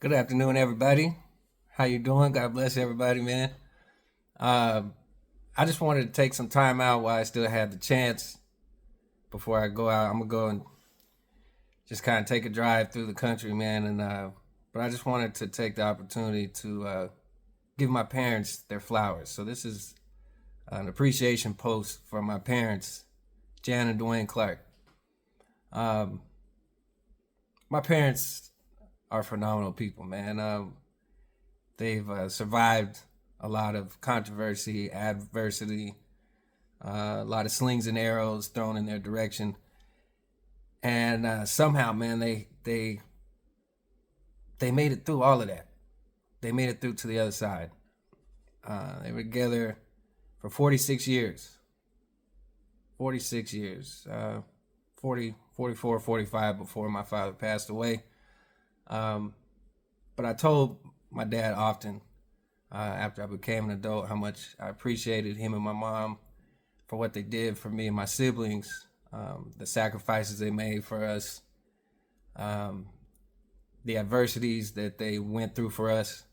Good afternoon, everybody. How you doing? God bless everybody, man. Uh, I just wanted to take some time out while I still had the chance before I go out. I'm gonna go and just kind of take a drive through the country, man. But I just wanted to take the opportunity to give my parents their flowers. So this is an appreciation post for my parents, Jan and Duane Clark. Um, my parents are phenomenal people, man. They've survived a lot of controversy, adversity, a lot of slings and arrows thrown in their direction, and somehow, man, they made it through all of that. They made it through to the other side. They were together for 46 years. 46 years. 40, 44, 45 before my father passed away. Um, but I told my dad often after I became an adult how much I appreciated him and my mom for what they did for me and my siblings, the sacrifices they made for us, um, the adversities that they went through for us,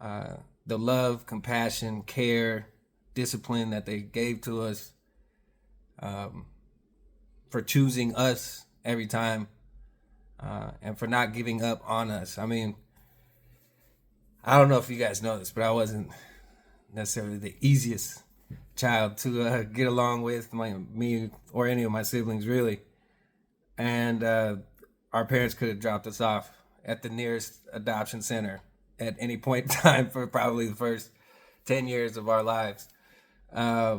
the love, compassion, care, discipline that they gave to us, um, for choosing us every time, and for not giving up on us. I mean, I don't know if you guys know this, but I wasn't necessarily the easiest child to get along with, me or any of my siblings, really. And our parents could have dropped us off at the nearest adoption center at any point in time for probably the first 10 years of our lives. Uh,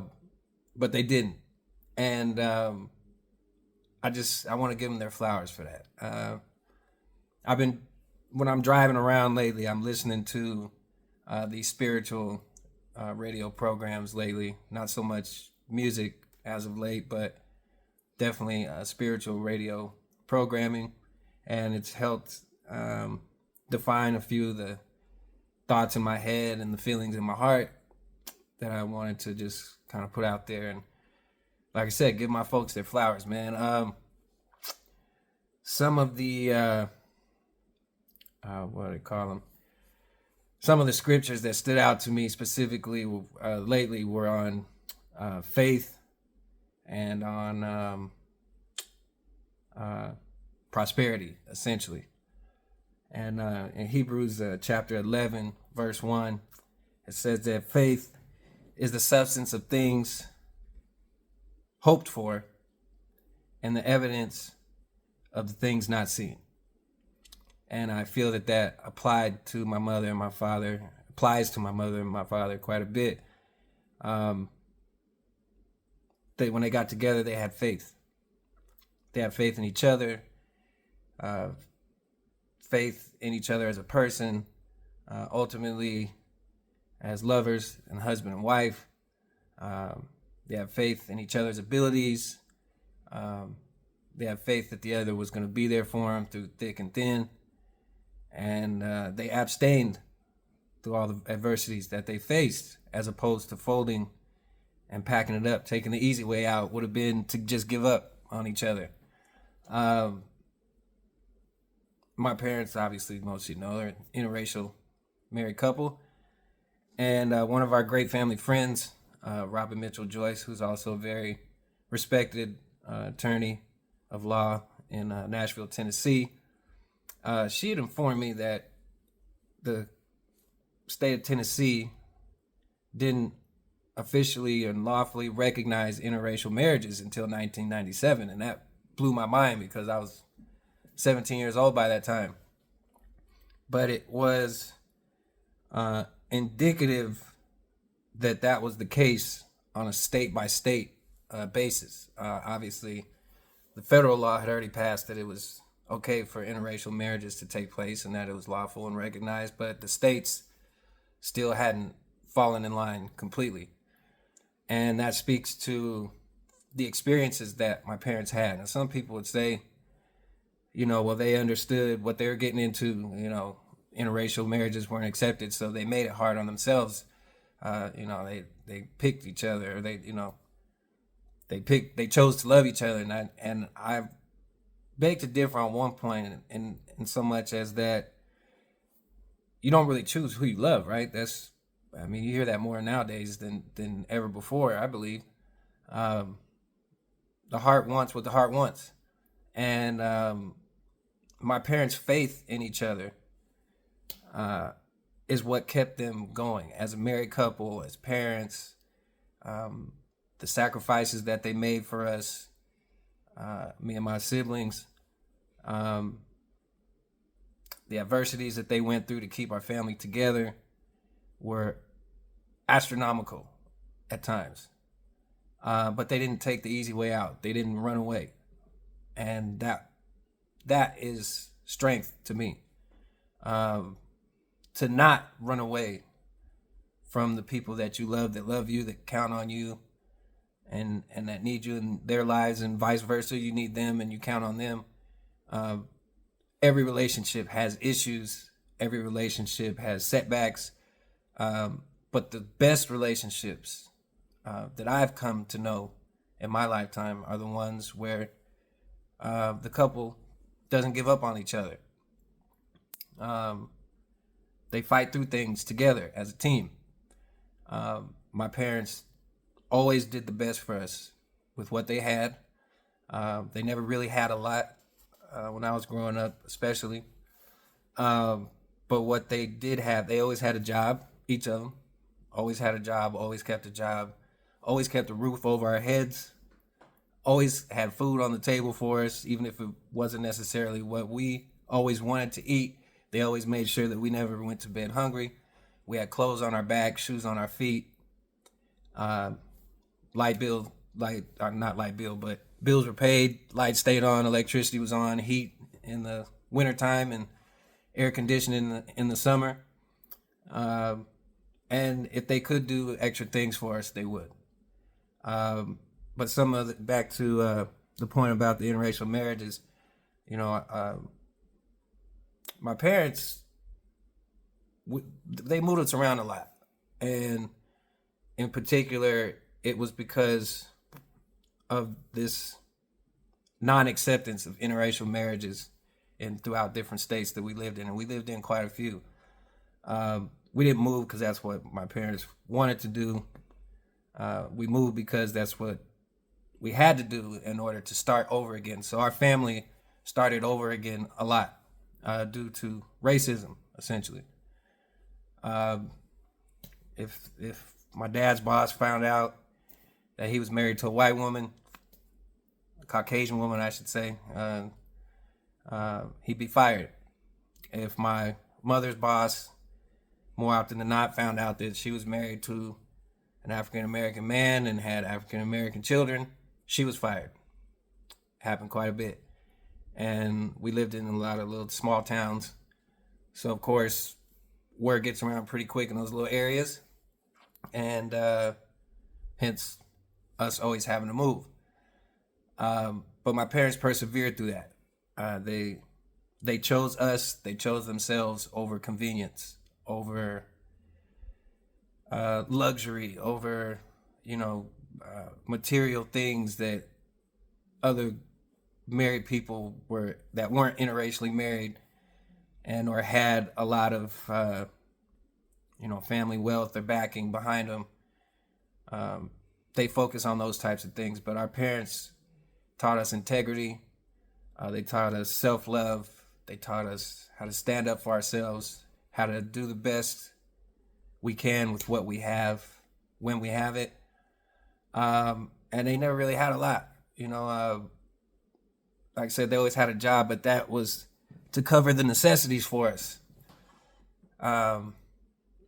but they didn't. And I want to give them their flowers for that. I've been when I'm driving around lately, I'm listening to these spiritual radio programs lately. Not so much music as of late, but definitely spiritual radio programming, and it's helped define a few of the thoughts in my head and the feelings in my heart that I wanted to just kind of put out there. And like I said, give my folks their flowers, man. Some of the what do they call them? Some of the scriptures that stood out to me specifically lately were on faith and on prosperity, essentially. And in Hebrews chapter 11, verse 1, it says that faith is the substance of things hoped for and the evidence of the things not seen. And I feel that applied to my mother and my father, applies to my mother and my father quite a bit. When they got together, they had faith. They had faith in each other, uh, faith in each other as a person, ultimately as lovers and husband and wife. They have faith in each other's abilities. They have faith that the other was going to be there for them through thick and thin. And they abstained through all the adversities that they faced, as opposed to folding and packing it up. Taking the easy way out would have been to just give up on each other. My parents, obviously, most of you know, are an interracial married couple. And one of our great family friends, Robin Mitchell Joyce, who's also a very respected attorney of law in Nashville, Tennessee, she had informed me that the state of Tennessee didn't officially and lawfully recognize interracial marriages until 1997. And that blew my mind because I was 17 years old by that time. But it was indicative that was the case on a state-by-state basis. Obviously, the federal law had already passed that it was okay for interracial marriages to take place and that it was lawful and recognized, but the states still hadn't fallen in line completely. And that speaks to the experiences that my parents had. And some people would say, well, they understood what they were getting into, interracial marriages weren't accepted, so they made it hard on themselves. They picked each other, or they chose to love each other. And I beg to differ on one point, in so much as that you don't really choose who you love, right? I mean, you hear that more nowadays than ever before, I believe. Um, the heart wants what the heart wants, and my parents' faith in each other uh, is what kept them going as a married couple, as parents. Um, the sacrifices that they made for us, me and my siblings, um, the adversities that they went through to keep our family together were astronomical at times. But they didn't take the easy way out. They didn't run away, and that is strength to me. Um, to not run away from the people that you love, that love you, that count on you, and that need you in their lives, and vice versa. You need them, and you count on them. Uh, every relationship has issues. Every relationship has setbacks. But the best relationships that I've come to know in my lifetime are the ones where the couple doesn't give up on each other. Um, they fight through things together as a team. My parents always did the best for us with what they had. They never really had a lot when I was growing up, especially. Um, but what they did have, they always had a job, each of them. Always had a job, always kept a job, always kept a roof over our heads, always had food on the table for us, even if it wasn't necessarily what we always wanted to eat. They always made sure that we never went to bed hungry. We had clothes on our back, shoes on our feet, uh, light bill, not light bill, but bills were paid, lights stayed on, electricity was on, heat in the wintertime, and air conditioning in the summer. Um, and if they could do extra things for us, they would. But some of back to the point about the interracial marriages, you know, my parents, they moved us around a lot, and in particular, it was because of this non-acceptance of interracial marriages in throughout different states that we lived in, and we lived in quite a few. We didn't move because that's what my parents wanted to do. We moved because that's what we had to do in order to start over again. So our family started over again a lot due to racism, essentially. Um, if my dad's boss found out that he was married to a white woman, a Caucasian woman, I should say, he'd be fired. If my mother's boss, more often than not, found out that she was married to an African American man and had African American children, she was fired. Happened quite a bit. And we lived in a lot of little small towns. So, of course, word gets around pretty quick in those little areas. And hence us always having to move. But my parents persevered through that. They chose us. They chose themselves over convenience, over luxury, over material things that other married people that weren't interracially married and or had a lot of family wealth or backing behind them. They focus on those types of things, but our parents taught us integrity. They taught us self-love. They taught us how to stand up for ourselves, how to do the best we can with what we have when we have it. And they never really had a lot. Like I said, they always had a job, but that was to cover the necessities for us. And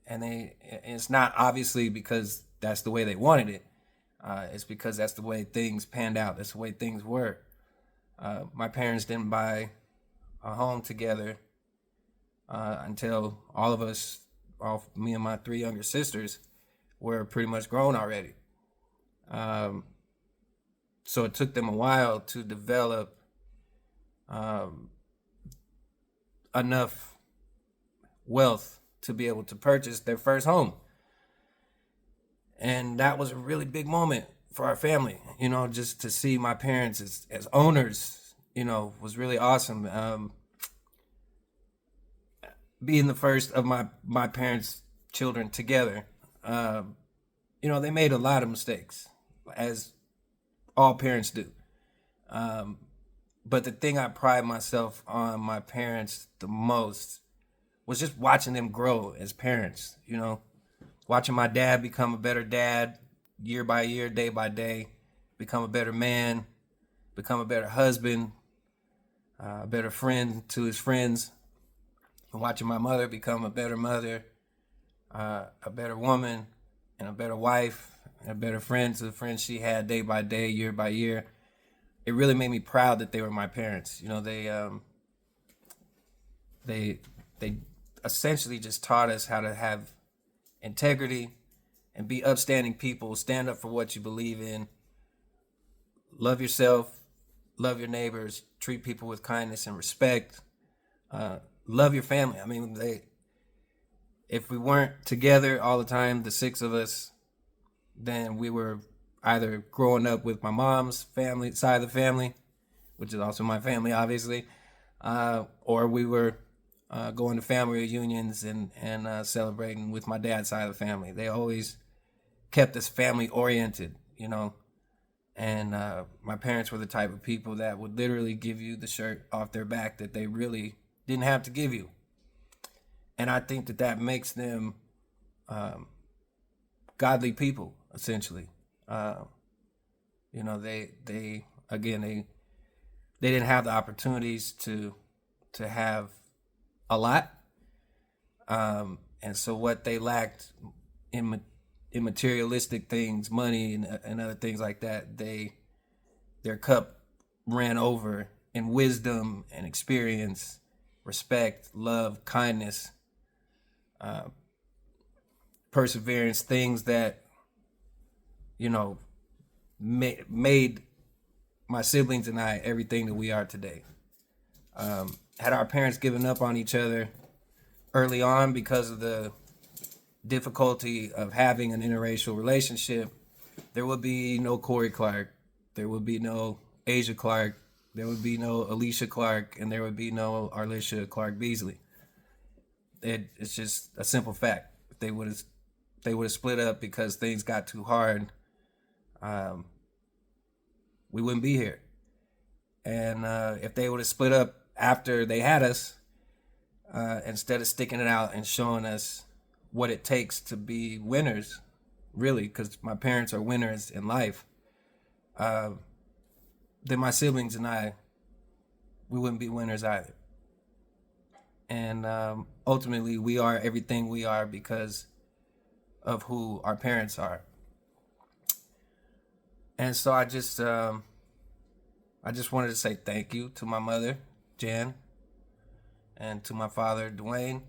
it's not obviously because that's the way they wanted it. It's because that's the way things panned out. That's the way things were. My parents didn't buy a home together until me and my three younger sisters, were pretty much grown already. So it took them a while to develop enough wealth to be able to purchase their first home. And that was a really big moment for our family, just to see my parents as owners, was really awesome. being the first of my parents' children together, they made a lot of mistakes, as all parents do. But the thing I pride myself on my parents the most was just watching them grow as parents. Watching my dad become a better dad year by year, day by day, become a better man, become a better husband, a better friend to his friends, and watching my mother become a better mother, a better woman, and a better wife, and a better friend to the friends she had day by day, year by year. It really made me proud that they were my parents. They essentially just taught us how to have integrity and be upstanding people, stand up for what you believe in, love yourself, love your neighbors, treat people with kindness and respect, love your family. I mean, if we weren't together all the time, the six of us, then we were either growing up with my mom's family side of the family, which is also my family, obviously, or we were going to family reunions and celebrating with my dad's side of the family. They always kept us family oriented, and my parents were the type of people that would literally give you the shirt off their back that they really didn't have to give you. And I think that makes them godly people, essentially. They again they didn't have the opportunities to have a lot, and so what they lacked in materialistic things, money and other things like that, their cup ran over in wisdom and experience, respect, love, kindness, perseverance, things that made my siblings and I everything that we are today. Had our parents given up on each other early on because of the difficulty of having an interracial relationship, there would be no Corey Clark, there would be no Asia Clark, there would be no Alicia Clark, and there would be no Arlisha Clark Beasley. It's just a simple fact. If they would have split up because things got too hard, we wouldn't be here. And if they would have split up after they had us, instead of sticking it out and showing us what it takes to be winners, really, because my parents are winners in life, then my siblings and I, we wouldn't be winners either. And ultimately, we are everything we are because of who our parents are. And so I just wanted to say thank you to my mother, Jan, and to my father, Duane,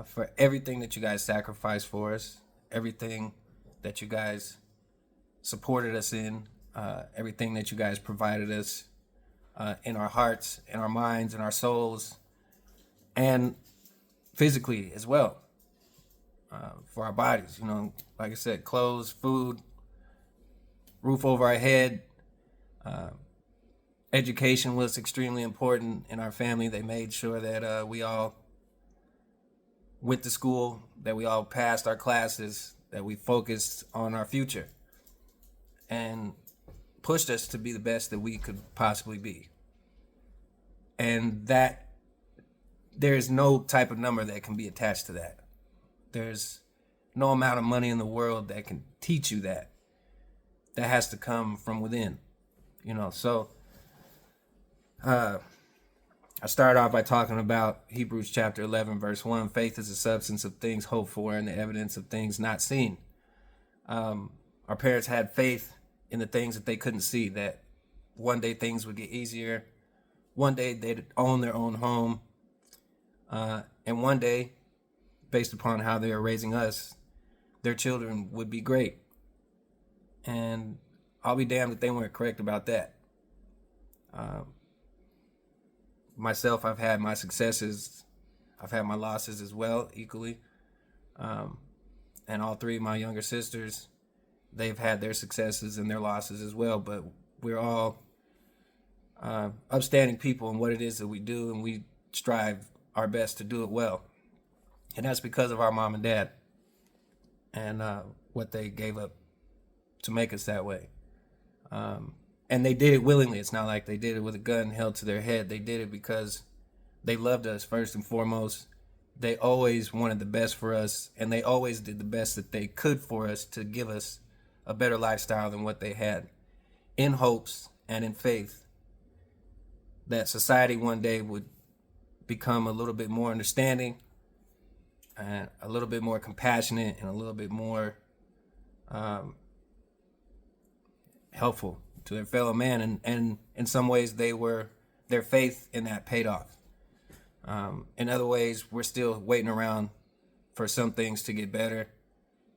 for everything that you guys sacrificed for us, everything that you guys supported us in, everything that you guys provided us in our hearts, in our minds, in our souls, and physically as well, for our bodies. Like I said, clothes, food, roof over our head. Education was extremely important in our family. They made sure that we all went to school, that we all passed our classes, that we focused on our future, and pushed us to be the best that we could possibly be. And that there is no type of number that can be attached to that. There's no amount of money in the world that can teach you that. That has to come from within, So I started off by talking about Hebrews chapter 11, verse 1. Faith is the substance of things hoped for and the evidence of things not seen. Our parents had faith in the things that they couldn't see, that one day things would get easier. One day they'd own their own home. And one day, based upon how they were raising us, their children would be great. And I'll be damned if they weren't correct about that. Myself, I've had my successes. I've had my losses as well, equally. And all three of my younger sisters, they've had their successes and their losses as well. But we're all upstanding people in what it is that we do, and we strive our best to do it well. And that's because of our mom and dad and what they gave up to make us that way. And they did it willingly. It's not like they did it with a gun held to their head. They did it because they loved us first and foremost. They always wanted the best for us, and they always did the best that they could for us to give us a better lifestyle than what they had, in hopes and in faith that society one day would become a little bit more understanding and a little bit more compassionate and a little bit more helpful to their fellow man. And in some ways, their faith in that paid off. In other ways, we're still waiting around for some things to get better,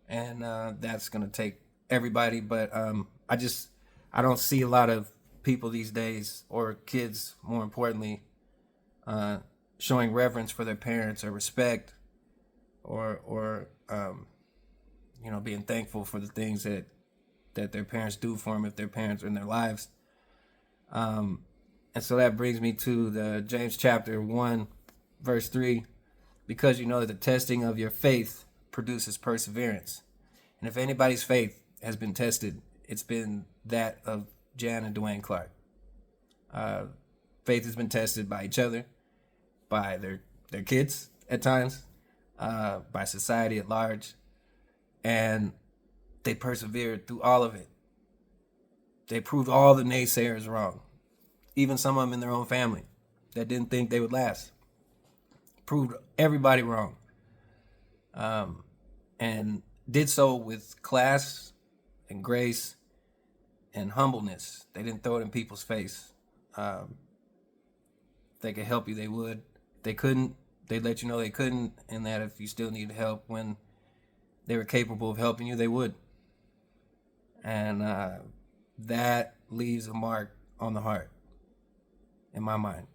and that's going to take everybody. But I don't see a lot of people these days, or kids more importantly, showing reverence for their parents or respect, or being thankful for the things that their parents do for them if their parents are in their lives. And so that brings me to the James chapter 1, verse 3, because you know that the testing of your faith produces perseverance. And if anybody's faith has been tested, it's been that of Jan and Duane Clark. Faith has been tested by each other, by their kids at times, by society at large, and they persevered through all of it. They proved all the naysayers wrong. Even some of them in their own family that didn't think they would last. Proved everybody wrong. And did so with class and grace and humbleness. They didn't throw it in people's face. If they could help you, they would. If they couldn't, they'd let you know they couldn't, and that if you still needed help when they were capable of helping you, they would. And that leaves a mark on the heart, in my mind.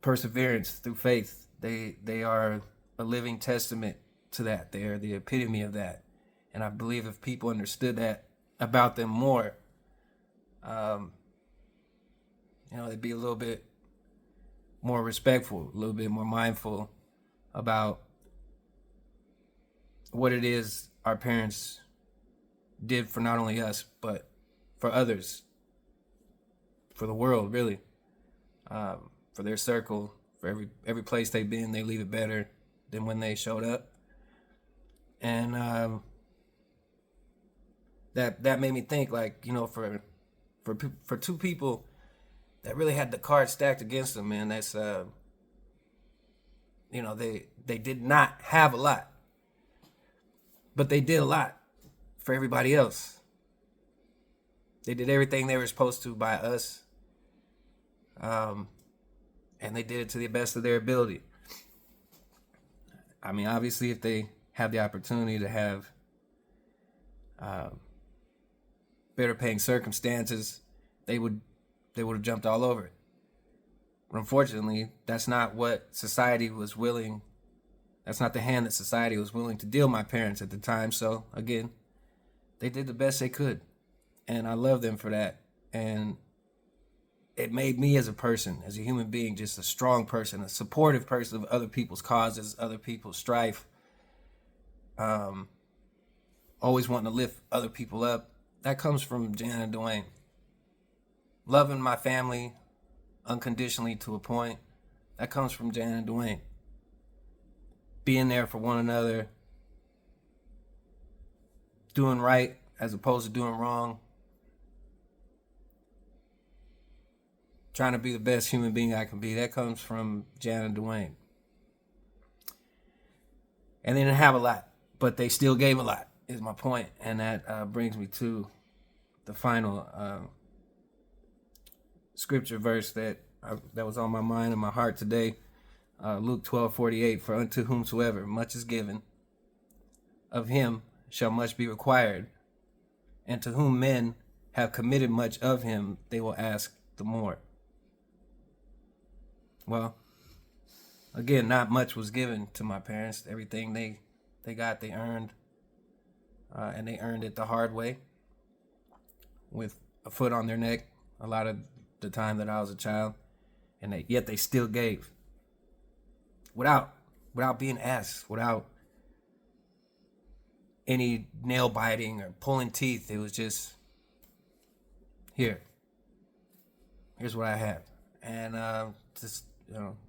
Perseverance through faith, they are a living testament to that. They are the epitome of that. And I believe if people understood that about them more, they'd be a little bit more respectful, a little bit more mindful about what it is our parents did for not only us, but for others, for the world, really, for their circle, for every place they've been, they leave it better than when they showed up. And that made me think, like, for two people that really had the cards stacked against them, man, that's they did not have a lot, but they did a lot for everybody else. They did everything they were supposed to by us, and they did it to the best of their ability. I mean, obviously, if they have the opportunity to have better paying circumstances, they would have jumped all over it. But unfortunately, that's not what society was willing. That's not the hand that society was willing to deal my parents at the time. So again, they did the best they could, and I love them for that. And it made me as a person, as a human being, just a strong person, a supportive person of other people's causes, other people's strife. Always wanting to lift other people up. That comes from Jan and Duane. Loving my family unconditionally to a point. That comes from Jan and Duane. Being there for one another. Doing right as opposed to doing wrong. Trying to be the best human being I can be. That comes from Jan and Duane. And they didn't have a lot, but they still gave a lot, is my point. And that brings me to the final scripture verse that was on my mind and my heart today. Luke 12:48, for unto whomsoever much is given, of him shall much be required. And to whom men have committed much of him, they will ask the more. Well, again, not much was given to my parents. Everything they got, they earned. And they earned it the hard way, with a foot on their neck a lot of the time that I was a child. and yet they still gave without being asked, without any nail biting or pulling teeth. It was just, here's what I have. And just,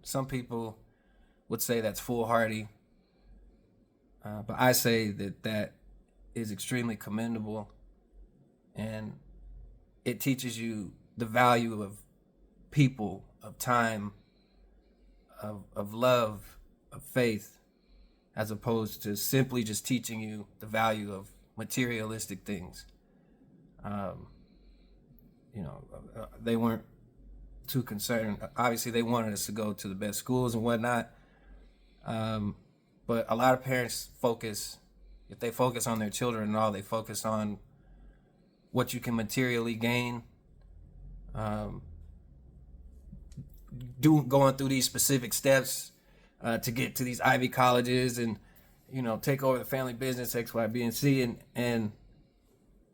some people would say that's foolhardy, but I say that is extremely commendable, and it teaches you the value of people, of time, of love, of faith, as opposed to simply just teaching you the value of materialistic things. They weren't too concerned. Obviously, they wanted us to go to the best schools and whatnot. But a lot of parents if they focus on their children and all, they focus on what you can materially gain. Going through these specific steps to get to these Ivy colleges and, take over the family business, X, Y, B, and C. And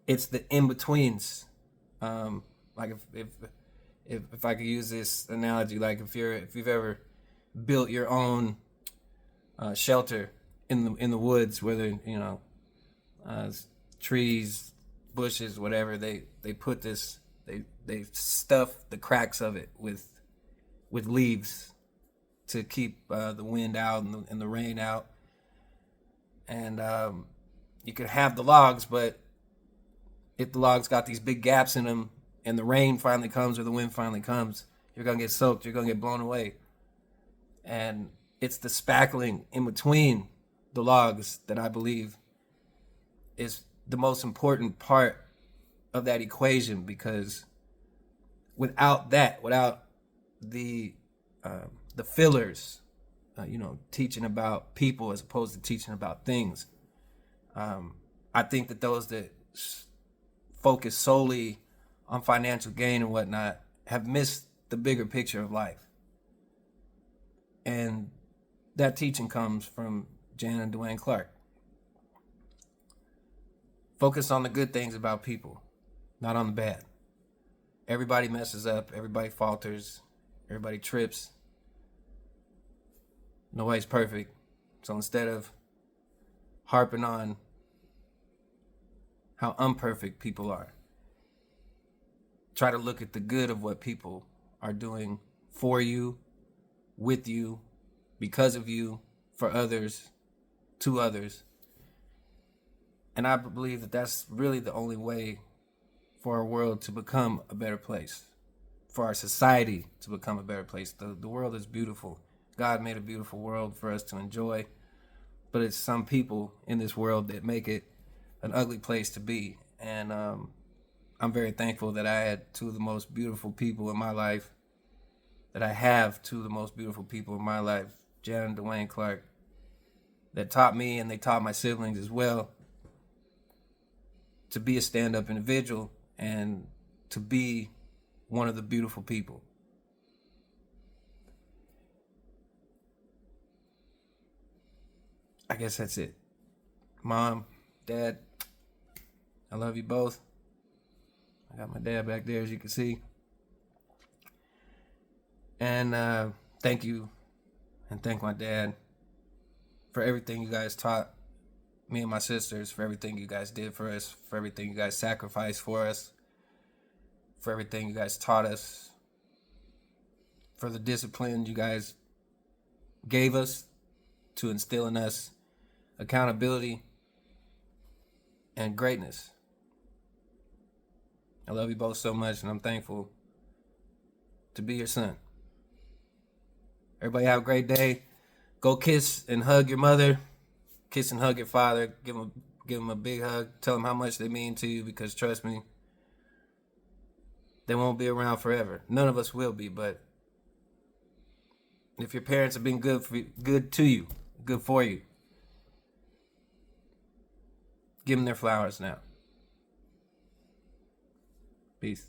it's the in-betweens. Like if I could use this analogy, like if you've ever built your own shelter in the woods, whether trees, bushes, whatever, they put this, they stuff the cracks of it with leaves to keep the wind out and the rain out, and you could have the logs, but if the logs got these big gaps in them and the rain finally comes or the wind finally comes, you're gonna get soaked, you're gonna get blown away. And it's the spackling in between the logs that I believe is the most important part of that equation, because without the fillers, teaching about people as opposed to teaching about things, I think that those that focus solely on financial gain and whatnot have missed the bigger picture of life. And that teaching comes from Jan and Duane Clark. Focus on the good things about people, not on the bad. Everybody messes up, everybody falters, everybody trips. Nobody's perfect. So instead of harping on how imperfect people are, try to look at the good of what people are doing for you, with you, because of you, for others, to others. And I believe that that's really the only way for our world to become a better place, for our society to become a better place. The world is beautiful. God made a beautiful world for us to enjoy, but it's some people in this world that make it an ugly place to be. And I'm very thankful that I had two of the most beautiful people in my life, that I have two of the most beautiful people in my life, Jan and Duane Clark, that taught me, and they taught my siblings as well, to be a stand-up individual and to be one of the beautiful people. I guess that's it. Mom, Dad, I love you both. I got my dad back there, as you can see. And thank you, and thank my dad for everything you guys taught me and my sisters, for everything you guys did for us, for everything you guys sacrificed for us, for everything you guys taught us, for the discipline you guys gave us to instill in us accountability and greatness. I love you both so much, and I'm thankful to be your son. Everybody have a great day. Go kiss and hug your mother. Kiss and hug your father. Give them a big hug. Tell them how much they mean to you, because trust me, they won't be around forever. None of us will be, but if your parents have been good to you, good for you, give them their flowers now. Peace.